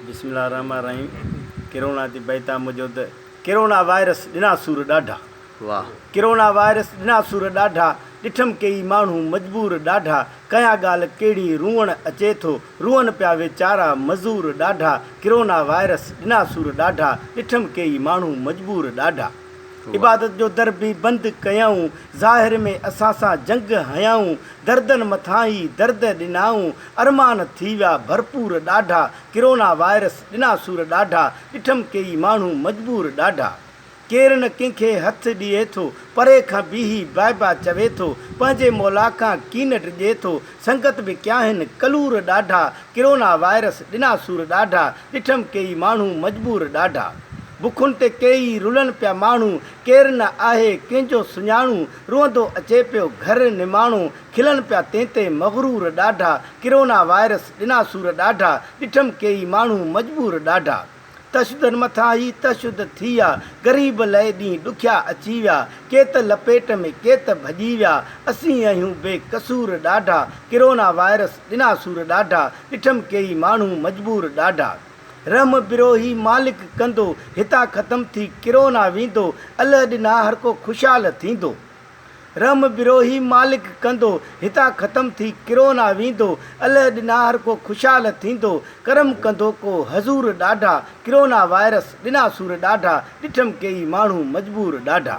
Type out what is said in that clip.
बिस्मिल्लाहिर्रहमानिर्रहीम। कोरोना थी बैता मुझो त कोरोना वायरस ॾिना सूर ॾाढा। वाह। कोरोना वायरस ॾिना सूर ॾाढा, ॾिठम कई माण्हू मजबूर ॾाढा। कया ॻाल्हि कहिड़ी रुअण अचे थो, रुअन पिया वीचारा मज़दूर ॾाढा। कोरोना वायरस ॾिना सूर ॾाढा, ॾिठम कई माण्हू मजबूर ॾाढा। इबादत जो दर बि बंदि कयऊं, ज़ाहिर में असां सां जंग हयऊं। दर्दनि मथां ई दर्द ॾिनाऊं, अरमान थी विया भरपूर ॾाढा। कोरोना वायरस ॾिना सूर ॾाढा, ॾिठम कई माण्हू मजबूर ॾाढा। केर न कंहिंखे हथु ॾिए थो, परे खां बीही बाए बाए चवे थो, पंहिंजे मौला खां कीनट ॾिए थो। संगत बि कया आहिनि कलूर ॾाढा। कोरोना वायरस ॾिना सूर ॾाढा, ॾिठम कई माण्हू मजबूर ॾाढा। बुखुनि ते कई रुलनि पिया माण्हू, केरु न आहे कंहिंजो सुञाणू। रुअंदो अचे पियो घर निमाणो, खिलनि पिया तंहिं ते मगरूर ॾाढा। कोरोना वायरस ॾिना सूर ॾाढा, ॾिठम कई माण्हू मजबूर ॾाढा। तशदद मथां ई तशदद थी विया, ग़रीब लहे ॾींहुं ॾुखिया अची विया। के त लपेट में के त भॼी विया, असीं आहियूं बेकसूर ॾाढा। कोरोना वायरस ॾिना सूर ॾाढा, ॾिठम कई माण्हू मजबूर ॾाढा। रहम बिरोही मालिक कंदो, हितां ख़तम थी कोरोना वेंदो। अल्लाह ॾिना हर को ख़ुशहाल थींदो। रहम बिरोही मालिक कंदो, हितां ख़तम थी कोरोना वेंदो। अल्लाह ॾिना हर को ख़ुशहाल थींदो। करम कंदो को हज़ूर ॾाढा। कोरोना वायरस ॾिना सूर ॾाढा, ॾिठम कई माण्हू मजबूर ॾाढा।